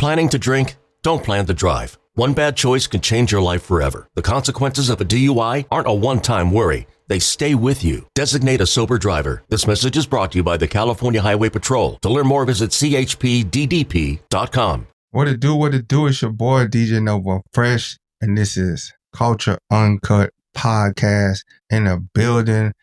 Planning to drink? Don't plan to drive. One bad choice can change your life forever. The consequences of a DUI aren't a one-time worry. They stay with you. Designate a sober driver. This message is brought to you by the California Highway Patrol. To learn more, visit chpddp.com. What it do? It's your boy DJ Nova Fresh, and this is Culture Uncut podcast in a building.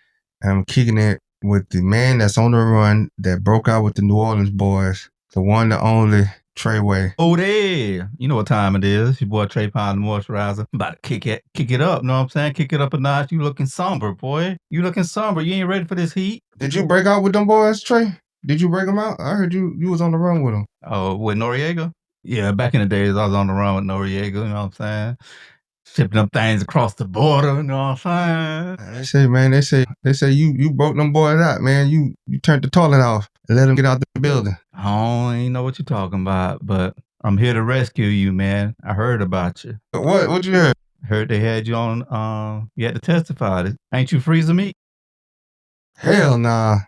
And I'm kicking it with the man that's on the run that broke out with the New Orleans boys, the one, the only Trey. Oh, there. You know what time it is. Your boy Trey Pound, the moisturizer. About to kick it up. Know what I'm saying? Kick it up a notch. You looking somber, boy. You looking somber. You ain't ready for this heat. Did you break out with them boys, Trey? Did you break them out? I heard you was on the run with them. Oh, with Noriega? Yeah, back in the days, I was on the run with Noriega. You know what I'm saying? Shipping them things across the border. You know what I'm saying? They say you broke them boys out, man. You turned the toilet off and let them get out the building. I don't even know what you're talking about, but I'm here to rescue you, man. I heard about you. What you heard? Heard they had you on, you had to testify. Ain't you freezer meat? Hell nah.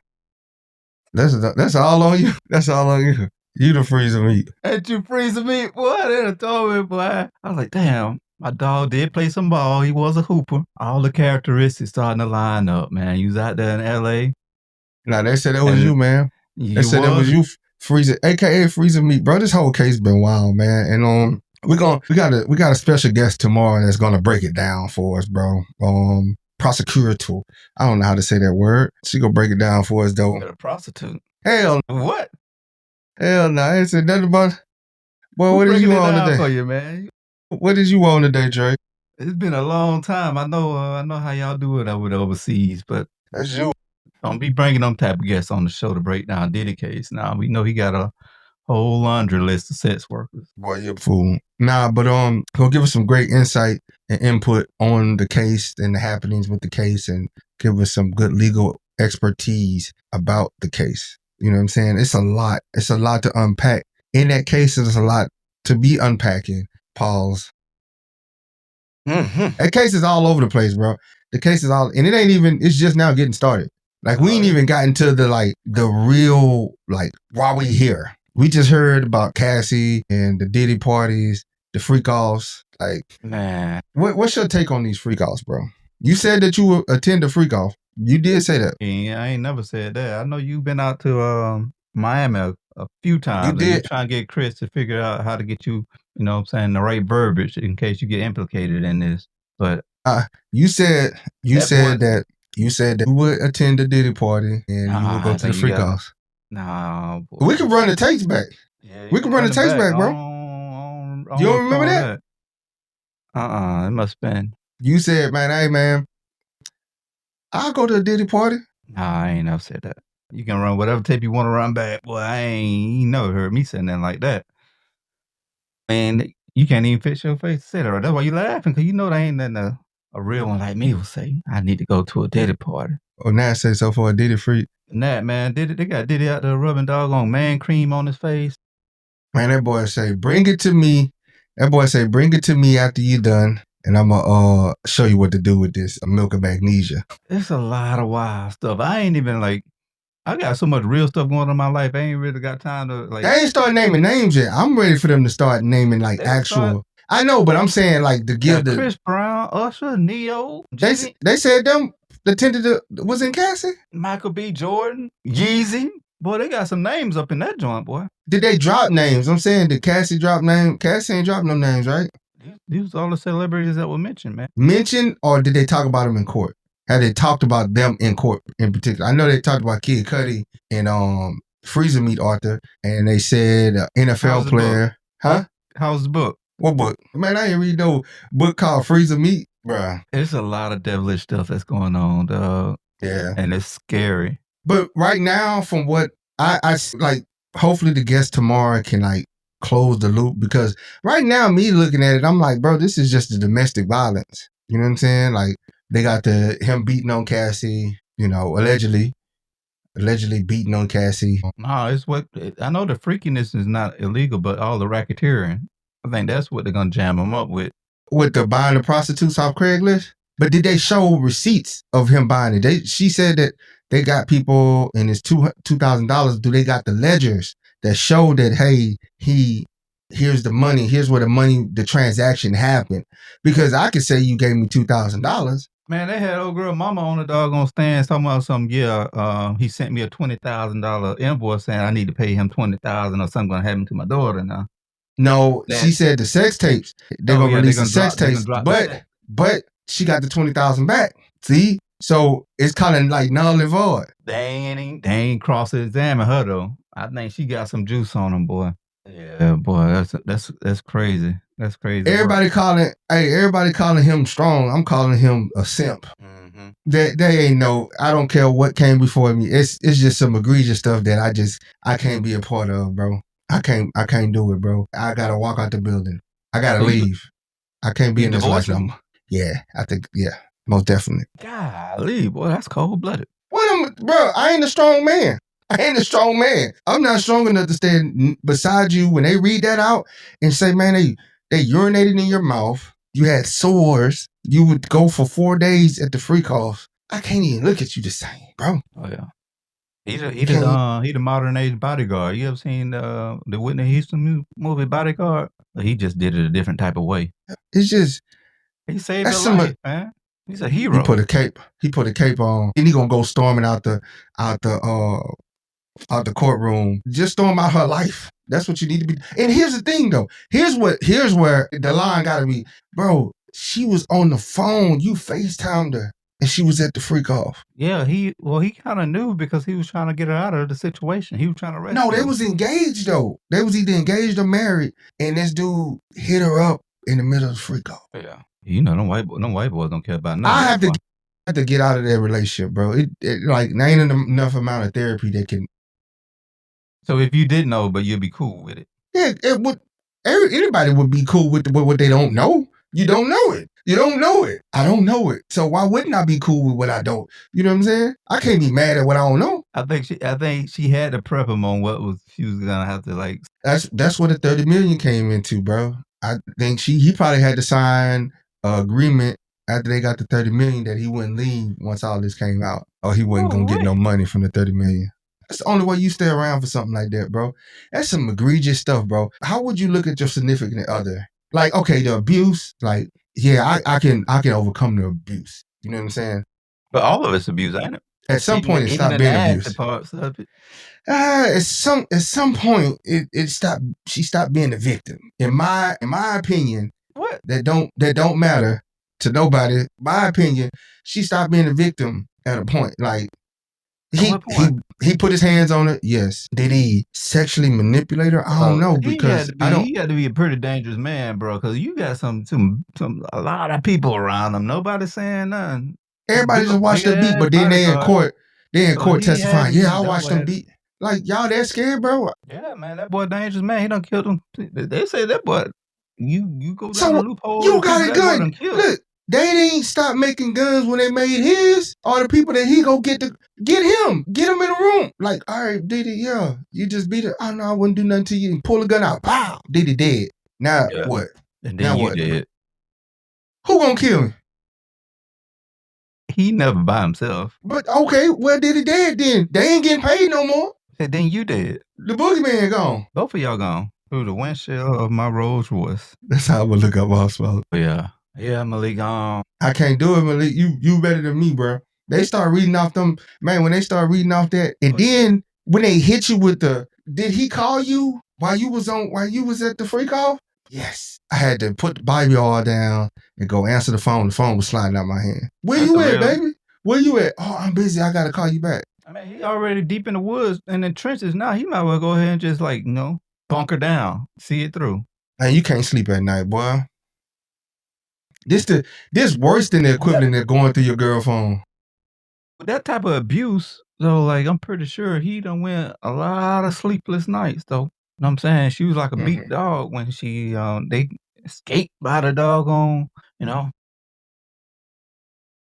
That's all on you. That's all on you. You the freezer meat. Ain't you freezer meat? Boy, they done told me, boy. I was like, damn, my dog did play some ball. He was a hooper. All the characteristics starting to line up, man. You was out there in L.A. Nah, they said that was you, man. They said that was you, freezer, aka freezer meat, bro. This whole case been wild, man. And we got a special guest tomorrow that's gonna break it down for us, bro. Prosecutor. I don't know how to say that word. She gonna break it down for us, though. A prostitute. Hell, what? Hell no, I ain't said nothing about it. Boy, what did you on today? For you, man? What did you on today, Trey? It's been a long time. I know how y'all do it over the overseas, but that's you. Don't be bringing them type of guests on the show to break down Diddy case. Now we know he got a whole laundry list of sex workers. Boy, you're a fool. Nah, but gonna give us some great insight and input on the case and the happenings with the case, and give us some good legal expertise about the case. You know what I'm saying? It's a lot. It's a lot to unpack. In that case, there's a lot to be unpacking. Pause. That case is all over the place, bro. The case is all, and it ain't even, it's just now getting started. Like, we ain't even gotten to the real, why we here. We just heard about Cassie and the Diddy parties, the freak-offs. Man. What's your take on these freak-offs, bro? You said that you would attend a freak-off. You did say that. Yeah, I ain't never said that. I know you've been out to Miami a few times. You did. You're trying to get Chris to figure out how to get you, you know what I'm saying, the right verbiage in case you get implicated in this. But you said that you would attend the Diddy party and you would go to the freak-offs. No, boy. We can run the tapes back. Yeah, we can run the tapes back, bro. You don't remember that? It must have been. You said, man, hey, man, I'll go to a Diddy party. Nah, I ain't never said that. You can run whatever tape you want to run back. Boy, you never heard me saying nothing like that. Man, you can't even fix your face to say that. That's why you laughing, because you know that ain't nothing a real one like me will say. I need to go to a Diddy party. Oh, Nat say so for a Diddy freak. Nat, man, they got Diddy out there rubbing doggone man cream on his face. Man, that boy say, bring it to me. That boy say, bring it to me after you done, and I'm going to show you what to do with this milk of magnesia. It's a lot of wild stuff. I ain't even I got so much real stuff going on in my life. I ain't really got time to They ain't start naming names yet. I'm ready for them to start naming actual. I know, but I'm saying to give the Chris Brown, Usher, Neo. They said them attended was in Cassie. Michael B. Jordan, Yeezy. Boy, they got some names up in that joint, boy. Did they drop names? I'm saying, did Cassie drop names? Cassie ain't dropped no names, right? These are all the celebrities that were mentioned, man. Mentioned, or did they talk about them in court? Have they talked about them in court in particular? I know they talked about Kid Cudi and Freezer Meat Arthur, and they said NFL player. Huh? How's the book? What book? Man, I ain't read no book called Freezer Meat, bruh. It's a lot of devilish stuff that's going on, dog. Yeah. And it's scary. But right now, from what I hopefully the guest tomorrow can close the loop, because right now, me looking at it, I'm like, bro, this is just the domestic violence. You know what I'm saying? They got him beating on Cassie, allegedly beating on Cassie. No, it's I know the freakiness is not illegal, but all the racketeering, I think that's what they're going to jam him up with. With the buying the prostitutes off Craigslist? But did they show receipts of him buying it? She said that they got people, and it's $2,000. Do they got the ledgers that show that, hey, he here's the money, here's where the transaction happened. Because I could say you gave me $2,000. Man, they had old girl mama on the doggone stand talking about something. Yeah, he sent me a $20,000 invoice saying I need to pay him $20,000 or something gonna happen to my daughter now. No, she said the sex tapes. They're gonna release the sex tapes, but she got the $20,000 back. See, so it's kind of like null and void. They ain't cross-examine her though. I think she got some juice on them, boy. Yeah, boy, that's crazy. That's crazy. Everybody calling him strong. I'm calling him a simp. Mm-hmm. They ain't I don't care what came before me. It's just some egregious stuff that I can't be a part of, bro. I can't do it, bro. I gotta walk out the building. I gotta leave. I can't be in this life no more. Yeah, I think, yeah, most definitely. Golly, boy, that's cold-blooded. Bro, I ain't a strong man. I'm not strong enough to stand beside you when they read that out and say, man, they urinated in your mouth. You had sores. You would go for 4 days at the freak off. I can't even look at you the same, bro. Oh, yeah. He the modern age bodyguard. You ever seen the Whitney Houston movie Bodyguard? He just did it a different type of way. It's just he saved her life, man. He's a hero. He put a cape on, and he gonna go storming out the courtroom. Just storm out her life. That's what you need to be. And here's the thing, though. Here's where the line gotta be, bro. She was on the phone. You FaceTimed her. And she was at the freak off. Yeah, he kind of knew because he was trying to get her out of the situation. He was trying to rescue her. No, they was engaged though. They was either engaged or married, and this dude hit her up in the middle of the freak off. Yeah, you know, them white boys don't care about nothing. I have to get out of that relationship, bro. It like there ain't enough amount of therapy that can. So if you did know, but you'd be cool with it. Yeah, it would. Anybody would be cool with what they don't know. You don't know it. You don't know it. I don't know it. So why wouldn't I be cool with what I don't? You know what I'm saying? I can't be mad at what I don't know. I think she had to prep him on she was gonna have to like. That's what the $30 million came into, bro. I think he probably had to sign an agreement after they got the $30 million that he wouldn't leave once all this came out, or he wasn't gonna get no money from the $30 million. That's the only way you stay around for something like that, bro. That's some egregious stuff, bro. How would you look at your significant other? Like, okay, the abuse, like, yeah, I can overcome the abuse. You know what I'm saying? But all of it's abuse, ain't it? At some point, it stopped being abuse. At some point, it stopped. She stopped being the victim. In my opinion, what that don't matter to nobody. My opinion, she stopped being the victim at a point. Like he put his hands on her. Yes. Did he sexually manipulate her? I don't know, because he had to be a pretty dangerous man, bro. Because you got a lot of people around him. Nobody's saying nothing. Everybody just watched them beat, but then they in court. Testifying. Yeah, I watched them beat. Like, y'all that scared, bro? Yeah, man, that boy dangerous man. He done killed him. They say that boy. You go down the loophole. You got it good. Look, they didn't stop making guns when they made his. All the people that he go get him in the room. Like, all right, Diddy, yeah, you just beat her. Oh no, I wouldn't do nothing to you. And pull a gun out. Pow, Diddy dead. Now what? And then now what? Dead. Who gonna kill him? He never by himself. But okay, well, Diddy dead then. They ain't getting paid no more. And then you dead. The boogeyman gone. Both of y'all gone. Through the windshield of my Rolls Royce. That's how I would look up Oswald. Yeah. Yeah, Malik. I can't do it, Malik. You better than me, bro. They start reading off them, man. When they start reading off that, and then when they hit you with did he call you while you was at the freak off? Yes. I had to put the Bible all down and go answer the phone. The phone was sliding out my hand. Where you at, baby? Where you at? Oh, I'm busy. I gotta call you back. I mean, he already deep in the woods and the trenches now. He might well go ahead and just bunker down, see it through. Man, you can't sleep at night, boy. This worse than the equivalent of going through your girl phone. That type of abuse, though, like, I'm pretty sure he done went a lot of sleepless nights, though. You know what I'm saying? She was like a beat dog when they escaped by the doggone,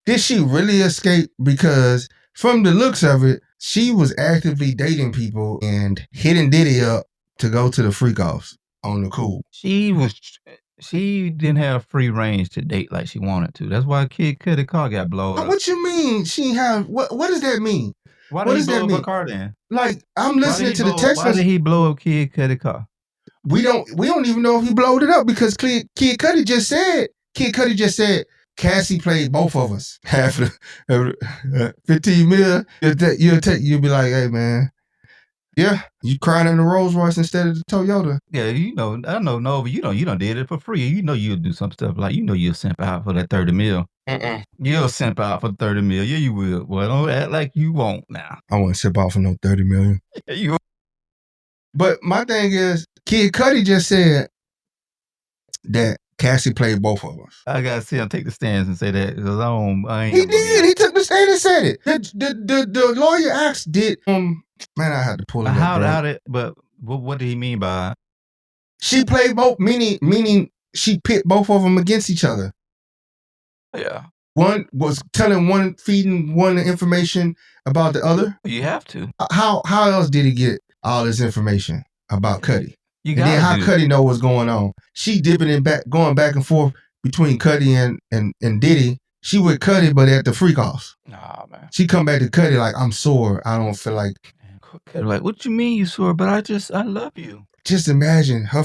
Did she really escape? Because from the looks of it, she was actively dating people and hitting Diddy up to go to the freak offs on the cool. She didn't have free range to date like she wanted to. That's why Kid Cudi car got blown up. What you mean she have? What does that mean? Why did he blow up her car then? Like, I'm listening to the text. Why did he blow up Kid Cudi car? we don't even know if he blowed it up because Kid Cudi just said Cassie played both of us. Half the 15 mil, you'll be like, hey man, yeah, you crying in the Rolls Royce instead of the Toyota. Yeah, I know Nova, you done did it for free. You know you'll do some stuff like you'll simp out for that 30 mil. You'll simp out for 30 mil. Yeah, you will. Well, don't act like you won't now. I won't simp out for no 30 million. Yeah, you. But my thing is, Kid Cudi just said that Cassie played both of us. I gotta see him take the stands and say that because I ain't. He did. He took the stand and said it. The lawyer asked, man, I had to pull it up. But what did he mean by? She played both, meaning she pit both of them against each other. Yeah. One was feeding one information about the other. You have to. How else did he get all this information about Cudi? And then how Cudi know what's going on? She dipping in back, going back and forth between Cudi and Diddy. She with Cudi, but at the freak offs. Nah, man. She come back to Cudi like, I'm sore. I don't feel like. Like, what you mean you sore? But I love you. Just imagine her.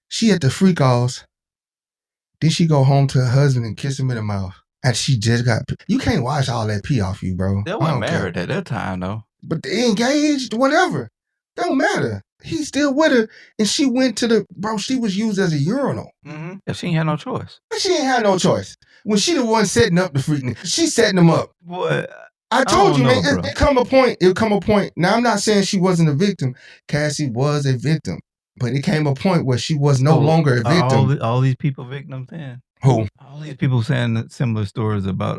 She at the freak offs. Then she go home to her husband and kiss him in the mouth. And she just got. You can't wash all that pee off you, bro. They weren't married at that time, though. But they engaged, whatever. Don't matter. He's still with her, and she went to she was used as a urinal. Mm-hmm. Yeah, she ain't had no choice. She ain't had no choice. When she the one setting up the freak, she's setting them up. Boy, I told you, man, it come a point. Now, I'm not saying she wasn't a victim. Cassie was a victim. But it came a point where she was no longer a victim. All these people victims then? Who? All these people saying similar stories about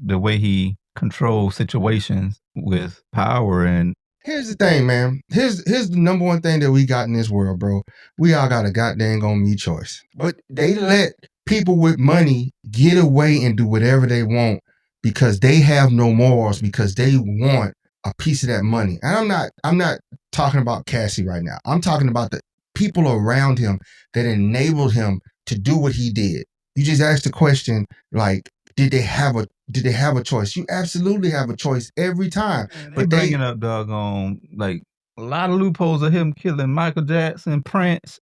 the way he controls situations with power and. Here's the thing, man. Here's the number one thing that we got in this world, bro. We all got a goddamn on me choice. But they let people with money get away and do whatever they want because they have no morals, because they want a piece of that money. And I'm not talking about Cassie right now. I'm talking about the people around him that enabled him to do what he did. You just asked the question, like, did they have a choice? You absolutely have a choice every time. But they bringing up doggone like a lot of loopholes of him killing Michael Jackson, Prince.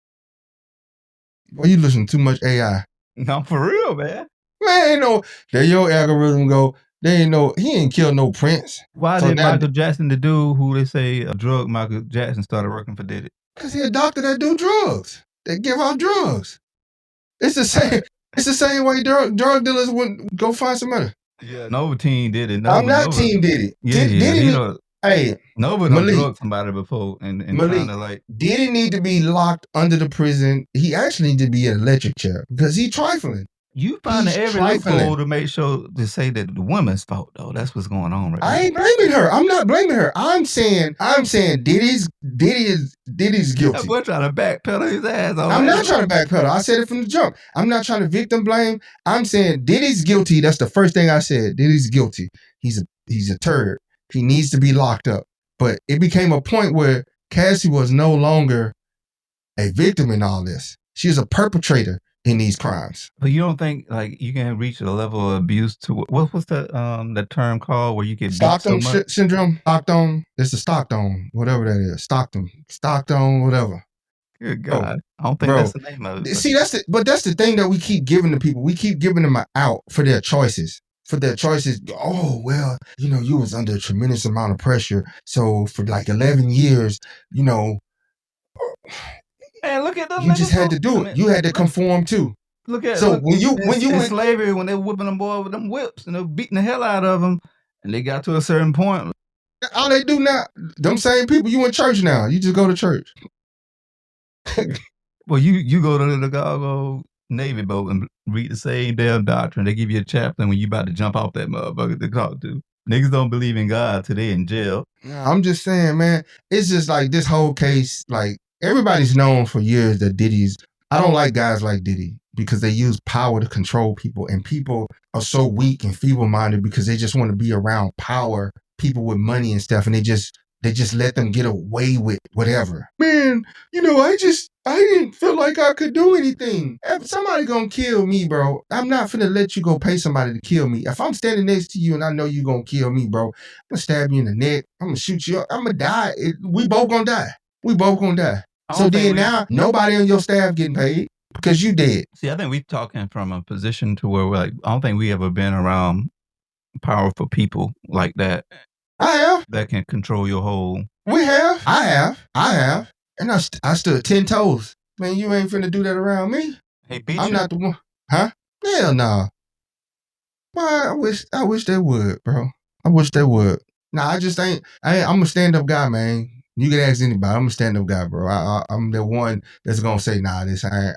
Well, you listen to too much AI. No, for real, man. Man, ain't no. There your algorithm go. They ain't no. He ain't killed no Prince. Why did Michael Jackson, the dude who they say drug Michael Jackson, started working for Diddy? Because he a doctor that do drugs. They give out drugs. It's the same. It's the same way drug dealers would go find some money. Yeah, Nova team did it. I'm not team Diddy. Diddy, hey, Nova done Malik, drugged somebody before and Malik, kind of like. Diddy need to be locked under the prison. He actually need to be in an electric chair because he's trifling. You find every loophole to make sure to say that the woman's fault though. That's what's going on right now. I ain't blaming her. I'm not blaming her. I'm saying Diddy is guilty. That boy trying to backpedal his ass. I'm not trying to backpedal. I said it from the jump. I'm not trying to victim blame. I'm saying Diddy's guilty. That's the first thing I said. Diddy's guilty. He's a turd. He needs to be locked up. But it became a point where Cassie was no longer a victim in all this. She's a perpetrator in these crimes. But you don't think like you can reach a level of abuse to what's that term called where you get Stockton syndrome? Stockton. It's the Stockton, whatever that is. Stockton, whatever. Good God. I don't think that's the name of it. See, that's the thing that we keep giving to people. We keep giving them an out for their choices. Oh, well, you was under a tremendous amount of pressure. So for like 11 years, Man, look at them. You just had to do it. You had to conform too. When you in slavery, when they were whipping them boys with them whips and they were beating the hell out of them, and they got to a certain point. All they do now, them same people, you in church now. You just go to church. Well, you go to the Navy boat and read the same damn doctrine. They give you a chaplain when you about to jump off that motherfucker to talk to. Niggas don't believe in God till they in jail. I'm just saying, man, it's just like this whole case, like, everybody's known for years that I don't like guys like Diddy because they use power to control people, and people are so weak and feeble-minded because they just want to be around power, people with money and stuff, and they just let them get away with whatever. Man, I didn't feel like I could do anything. If somebody gonna kill me, bro, I'm not finna let you go pay somebody to kill me. If I'm standing next to you and I know you gonna kill me, bro, I'm gonna stab you in the neck, I'm gonna shoot you up, I'm gonna die. We both gonna die. So then now nobody on your staff getting paid because you dead. See, I think we're talking from a position to where we're like, I don't think we ever been around powerful people like that. I have. That can control your whole. We have. I have. And I stood 10 toes. Man, you ain't finna do that around me. He beat I'm you. not the one. Huh? Hell no. Well, I wish they would, bro. I wish they would. Nah, I'm a stand-up guy, man. You can ask anybody. I'm a stand-up guy, bro. I'm the one that's gonna say, nah,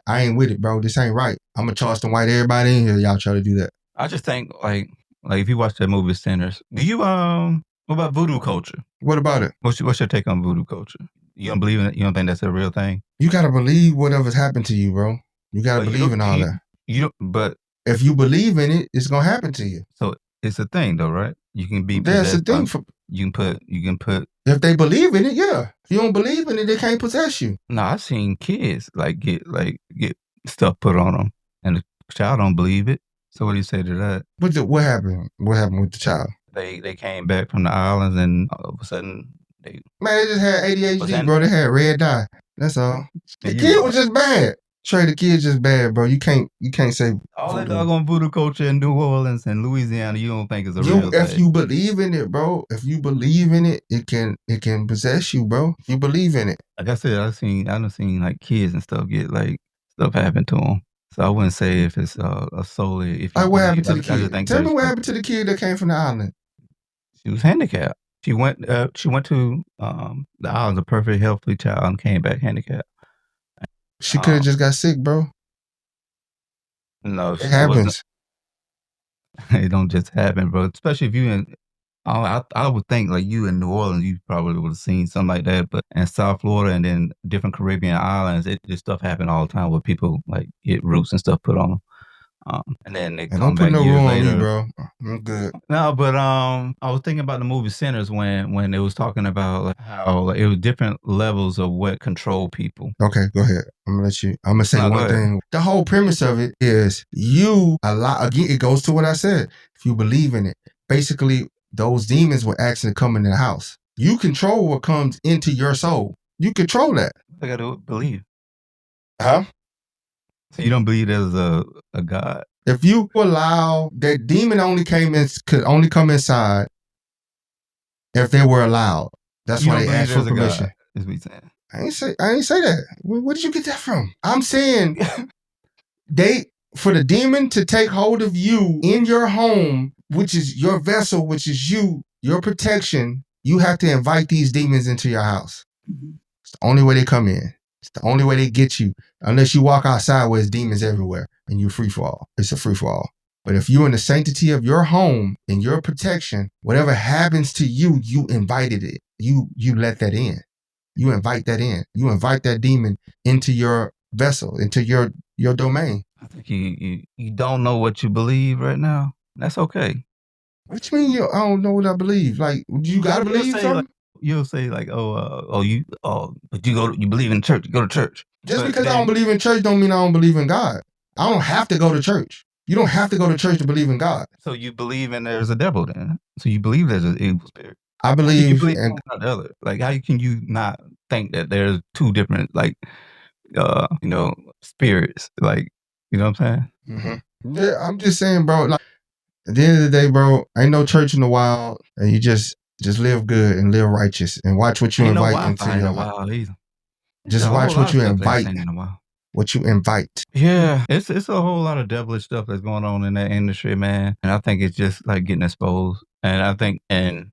I ain't with it, bro. This ain't right. I'm gonna Charleston White everybody in here. Y'all try to do that. I just think like if you watch that movie Sinners, do you what about voodoo culture? What about it? What's your take on voodoo culture? You don't believe in it? You don't think that's a real thing? You gotta believe whatever's happened to you, bro. You gotta believe in all that. You don't. But if you believe in it, it's gonna happen to you. So it's a thing, though, right? You can be. That's a thing. You can put. If they believe in it, yeah. If you don't believe in it, they can't possess you. No, I've seen kids get stuff put on them, and the child don't believe it. So what do you say to that? What happened? What happened with the child? They came back from the islands, and all of a sudden they just had ADHD, bro. They had red dye. That's all. The kid was just bad. Trey, the kid's just bad, bro. You can't say all that doggone voodoo culture in New Orleans and Louisiana. You don't think is a real thing? If you believe in it, bro. If you believe in it, it can possess you, bro. If you believe in it. Like I said, I've seen like kids and stuff get like stuff happen to them. So I wouldn't say if it's a solely. If what happened to the kid? Tell me what happened to the kid that came from the island. She was handicapped. She went to the islands, a perfect healthy child, and came back handicapped. She could have just got sick, bro. No, it happens. It don't just happen, bro. Especially if you in. I would think like you in New Orleans, you probably would have seen something like that. But in South Florida and then different Caribbean islands, this stuff happen all the time where people like get roots and stuff put on them. And then they come back years later. Don't put no rule on me, bro. I'm good. No, but I was thinking about the movie Sinners when it was talking about like how like, it was different levels of what control people. Okay, go ahead. I'm gonna say one thing. The whole premise of it is again, it goes to what I said. If you believe in it, basically those demons were actually coming in the house. You control what comes into your soul. You control that. I gotta believe. Huh? So you don't believe there's a God? If you allow that demon could only come inside if they were allowed. That's why they asked for permission. Is what you're saying. I ain't say that. Where did you get that from? I'm saying for the demon to take hold of you in your home, which is your vessel, which is your protection, you have to invite these demons into your house. Mm-hmm. It's the only way they come in. It's the only way they get you. Unless you walk outside where there's demons everywhere and you free fall. It's a free fall. But if you're in the sanctity of your home and your protection, whatever happens to you, you invited it. You let that in. You invite that in. You invite that demon into your vessel, into your domain. I think you don't know what you believe right now. That's okay. What you mean I don't know what I believe? Like, you gotta believe something? Like, you'll say like, but you believe in church, you go to church. Just because I don't believe in church don't mean I don't believe in God. I don't have to go to church. You don't have to go to church to believe in God. So you believe in there's a devil then? So you believe there's an evil spirit? I believe in the other. Like, how can you not think that there's two different spirits? Like, you know what I'm saying? Mm-hmm. Yeah, I'm just saying, bro. Like, at the end of the day, bro, ain't no church in the wild, and you just live good and live righteous and watch what you invite into your life. Just watch what you invite. What you invite. Yeah, it's a whole lot of devilish stuff that's going on in that industry, man. And I think it's just like getting exposed. And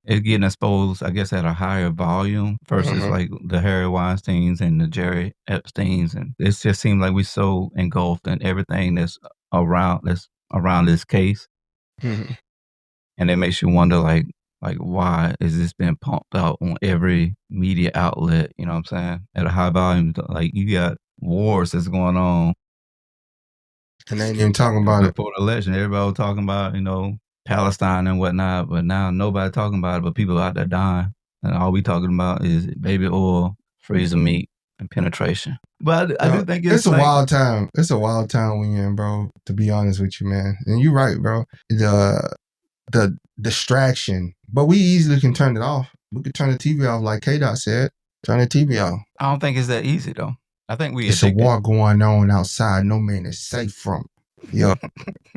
it's getting exposed, I guess, at a higher volume versus like the Harry Weinsteins and the Jerry Epsteins. And it just seems like we're so engulfed in everything that's around this case. Mm-hmm. And it makes you wonder, like why is this being pumped out on every media outlet? You know what I'm saying? At a high volume, like you got wars that's going on. And they ain't even talking about it. Before the election, everybody was talking about, Palestine and whatnot, but now nobody talking about it, but people out there dying. And all we talking about is baby oil, freezer meat, and penetration. But I do think it's a wild time. It's a wild time when you're in, bro, to be honest with you, man. And you're right, bro. The distraction. But we easily can turn it off. We could turn the TV off like K-Dot said. Turn the TV off. I don't think it's that easy though. I think it's addicted. A war going on outside. No man is safe from. Yup.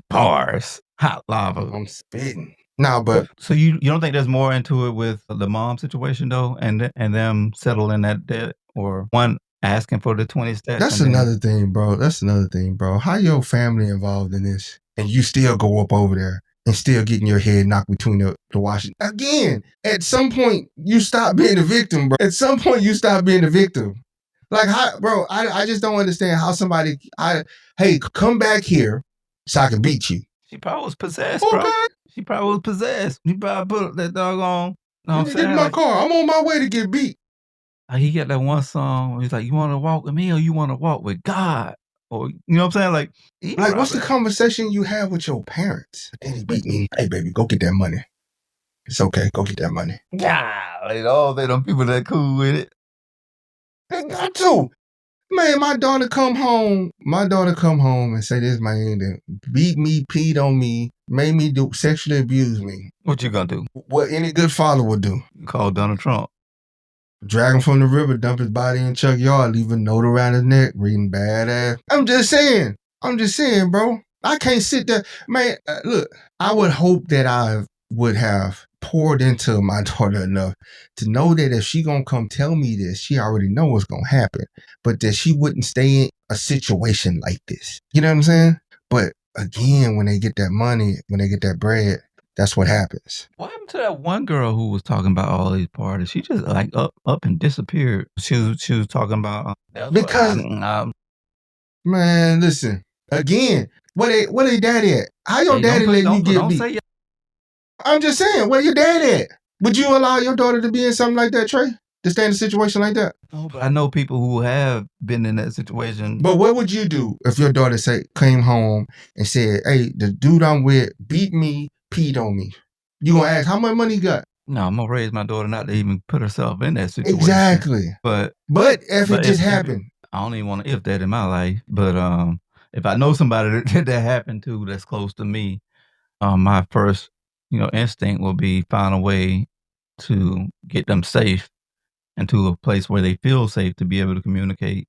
Bars. Hot lava. I'm spitting. No, but so you don't think there's more into it with the mom situation though, and them settling that debt, or one asking for the 20 stacks? That's another thing, bro. How your family involved in this, and you still go up over there and still getting your head knocked between the washing. Again, at some point you stop being the victim, bro. At some point you stop being the victim. Like, how, bro? I just don't understand how somebody. Hey, come back here so I can beat you. She probably was possessed, bro. She probably was possessed. He probably put that dog on. Get in my car. I'm on my way to get beat. He got that one song where he's like, you want to walk with me or you want to walk with God? Or, you know what I'm saying? Like what's the conversation you have with your parents? And he beat me. Hey, baby, go get that money. It's okay. Go get that money. Yeah. They them people that cool with it. They got to. Man, my daughter come home and say this man that beat me, peed on me, made me sexually abuse me. What you gonna do? What any good father would do. Call Donald Trump. Drag him from the river, dump his body in Chuck Yard, leave a note around his neck, reading badass. I'm just saying, bro. I can't sit there. Man, look, I would hope that I would have poured into my daughter enough to know that if she gonna come tell me this, she already know what's gonna happen, but that she wouldn't stay in a situation like this. You know what I'm saying? But again, when they get that money, when they get that bread, that's what happens. What happened to that one girl who was talking about all these parties? She just like up and disappeared. She was talking about because man, listen again. Where they daddy at? How your daddy letting you get beat? I'm just saying, where your dad at? Would you allow your daughter to be in something like that, Trey? To stay in a situation like that? No, but I know people who have been in that situation. But what would you do if your daughter came home and said, hey, the dude I'm with beat me, peed on me? You gonna ask how much money he got? No, I'm gonna raise my daughter not to even put herself in that situation. Exactly. But if it just happened. I don't even want to if that in my life. But if I know somebody that happened to that's close to me, my first instinct will be find a way to get them safe into a place where they feel safe to be able to communicate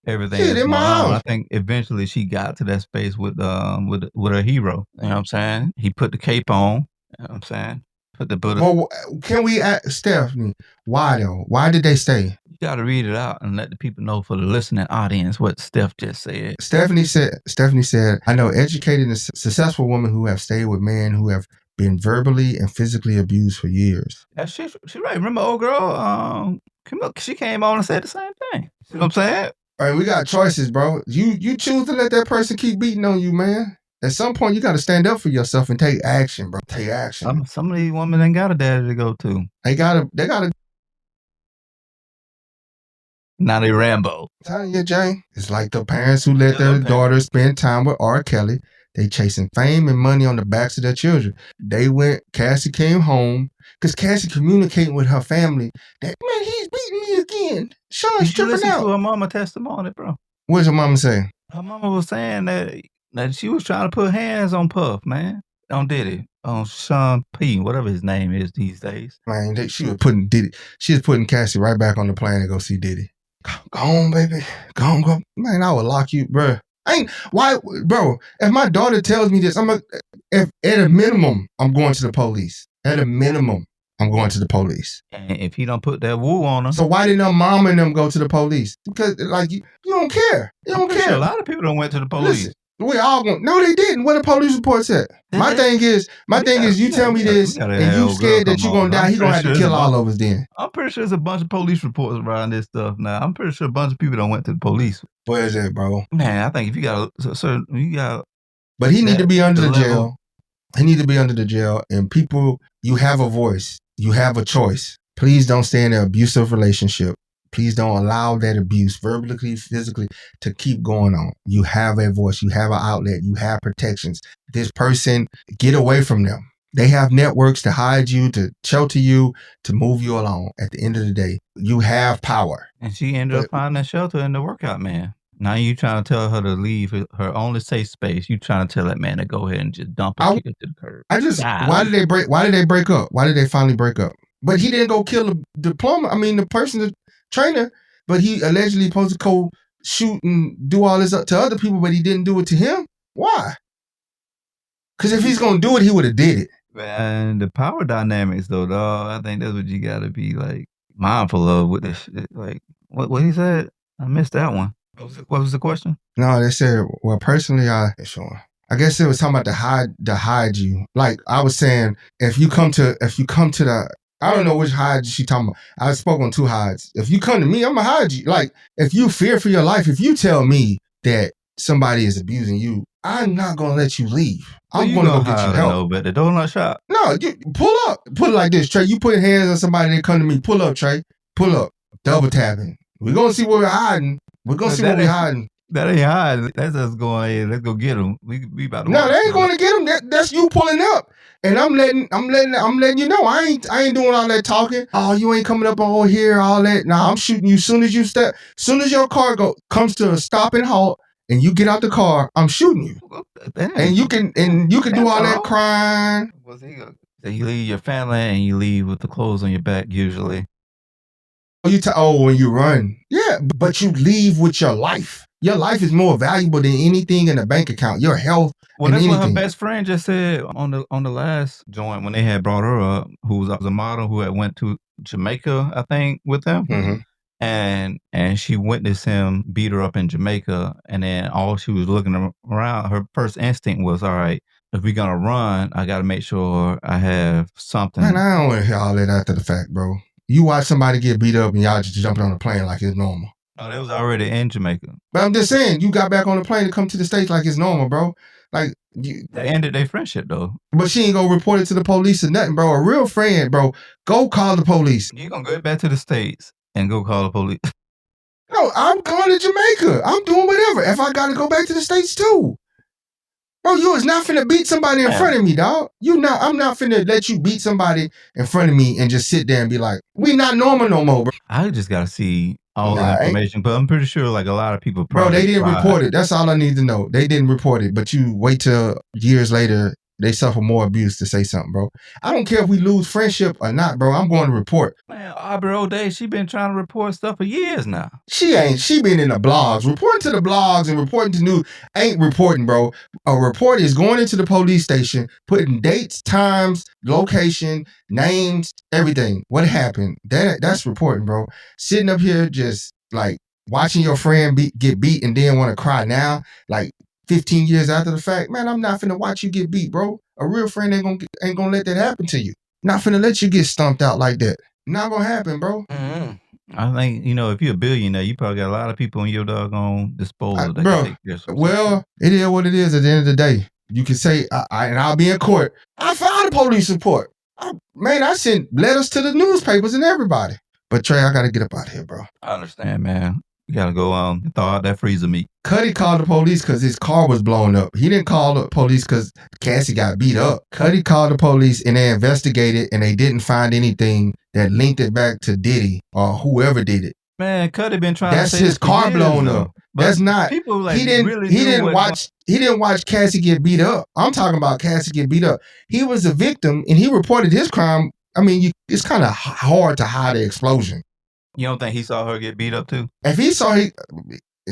everything that's going on. I think eventually she got to that space with her hero. You know what I'm saying? He put the cape on. You know what I'm saying? Well, can we ask Stephanie, why though? Why did they stay? You got to read it out and let the people know for the listening audience what Steph just said. Stephanie said, I know educated and successful women who have stayed with men who have been verbally and physically abused for years. Yeah, she right. Remember old girl? She came on and said the same thing. You know what I'm saying? All right, we got choices, bro. You choose to let that person keep beating on you, man. At some point, you got to stand up for yourself and take action, bro. Take action. Some of these women ain't got a daddy to go to. They gotta. Now they Rambo. I'm telling you, Jay. It's like the parents who let their daughters spend time with R. Kelly. They chasing fame and money on the backs of their children. Cassie came home because Cassie communicating with her family that, man, he's beating me again. Sean's tripping out. Did you listen to her mama testimony, bro? What's her mama saying? Her mama was saying that she was trying to put hands on Puff, man. On Diddy. On Sean P, whatever his name is these days. Man, she was putting Diddy. She was putting Cassie right back on the plane to go see Diddy. Go on, baby. Go on, go. Man, I would lock you, bro. Bro, if my daughter tells me this, at a minimum, I'm going to the police. At a minimum, I'm going to the police. And if he don't put that woo on her. So why didn't her mom and them go to the police? Because, like, you don't care. You don't care. Sure a lot of people don't went to the police. Listen, we all going. No, they didn't. What the police report said. My thing is, you tell me this, and you scared that you're going to die, he going to have to kill all of us then. I'm pretty sure there's a bunch of police reports around this stuff now. I'm pretty sure a bunch of people don't went to the police. Where is that, bro? Man, I think if you got a certain, But he need to be under the jail. He need to be under the jail. And people, you have a voice. You have a choice. Please don't stay in an abusive relationship. Please don't allow that abuse, verbally, physically, to keep going on. You have a voice. You have an outlet. You have protections. This person, get away from them. They have networks to hide you, to shelter you, to move you along. At the end of the day, you have power. And she ended up finding that shelter in the workout man. Now you trying to tell her to leave her only safe space. You trying to tell that man to go ahead and just dump her, kick her to the curb. Why did they break up? Why did they finally break up? But he didn't go kill the person trainer, but he allegedly supposed to go shoot and do all this up to other people, but he didn't do it to him. Why? Because if he's gonna do it, he would have did it. Man, the power dynamics though, dog. I think that's what you gotta be like mindful of with this shit. Like what he said? I missed that one. What was the question? No, they said, well, personally, I guess it was talking about the hide you. Like I was saying, if you come to the, I don't know which hide she talking about. I spoke on two hides. If you come to me, I'm gonna hide you. Like if you fear for your life, if you tell me that somebody is abusing you, I'm not gonna let you leave. I'm gonna go get you help. No, but the donut shop. No, you pull up. Put it like this, Trey. You put hands on somebody, they come to me. Pull up, Trey. Pull up. Double tapping. We're gonna see where we're hiding. We're gonna see where we're hiding. That ain't hiding. That's us going, hey, let's go get him. We about to. No, they ain't gonna get him. That's you pulling up. And I'm letting you know. I ain't doing all that talking. Oh, you ain't coming up over here, all that. Nah, I'm shooting you soon as you step. Soon as your car comes to a stop and halt and you get out the car, I'm shooting you. And you can do all that crying. So you leave your family and you leave with the clothes on your back usually. When you run. Yeah, but you leave with your life. Your life is more valuable than anything in a bank account. Your health. Well, that's what her best friend just said on the last joint when they had brought her up, who was a model who had went to Jamaica, I think, with them. Mm-hmm. And she witnessed him beat her up in Jamaica. And then all she was looking around, her first instinct was, all right, if we're going to run, I got to make sure I have something. Man, I don't want to hear all that after the fact, bro. You watch somebody get beat up and y'all just jumping on a plane like it's normal. Oh, they was already in Jamaica. But I'm just saying, you got back on the plane to come to the States like it's normal, bro. Like they ended their friendship though. But she ain't gonna report it to the police or nothing, bro. A real friend, bro, go call the police. You gonna go back to the States and go call the police? No, I'm going to Jamaica. I'm doing whatever. If I gotta go back to the States too. Bro, you is not finna beat somebody in front of me, dog. I'm not finna let you beat somebody in front of me and just sit there and be like, we not normal no more, bro. I just gotta see all the information, but I'm pretty sure like a lot of people Bro, they didn't report it. That's all I need to know. They didn't report it, but you wait till years later, they suffer more abuse to say something, bro. I don't care if we lose friendship or not, bro. I'm going to report. Man, Aubrey O'Day, she been trying to report stuff for years now. She been in the blogs. Reporting to the blogs and reporting to news ain't reporting, bro. A report is going into the police station, putting dates, times, location, names, everything. What happened? That's reporting, bro. Sitting up here just like watching your friend get beat and then want to cry now, like 15 years after the fact, man, I'm not finna watch you get beat, bro. A real friend ain't gonna let that happen to you. Not finna let you get stomped out like that. Not gonna happen, bro. Mm-hmm. I think, if you're a billionaire, you probably got a lot of people in your doggone disposal. Bro, well, it is what it is at the end of the day. You can say, and I'll be in court. I filed a police report. I sent letters to the newspapers and everybody. But Trey, I gotta get up out of here, bro. I understand, man. You gotta go thaw out that freezer meat. Cuddy called the police because his car was blown up. He didn't call the police because Cassie got beat up. Cuddy called the police and they investigated and they didn't find anything that linked it back to Diddy or whoever did it. Man, Cuddy been trying to say his car blown up. That's not. People like he didn't watch Cassie get beat up. I'm talking about Cassie get beat up. He was a victim and he reported his crime. I mean, it's kind of hard to hide the explosion. You don't think he saw her get beat up too? If he saw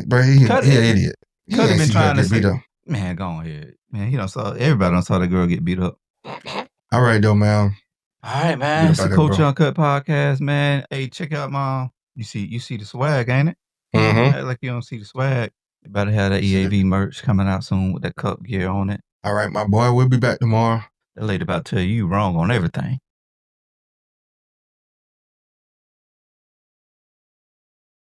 bro, he an idiot. He could have been trying to beat up. Man, go ahead. Man, everybody done saw that girl get beat up. All right, though, man. All right, man. It's the Culture Uncut podcast, man. Hey, check out my. You see the swag, ain't it? Mm-hmm. Like you don't see the swag. You better have that EAV merch coming out soon with that cup gear on it. All right, my boy. We'll be back tomorrow. That lady about to tell you wrong on everything.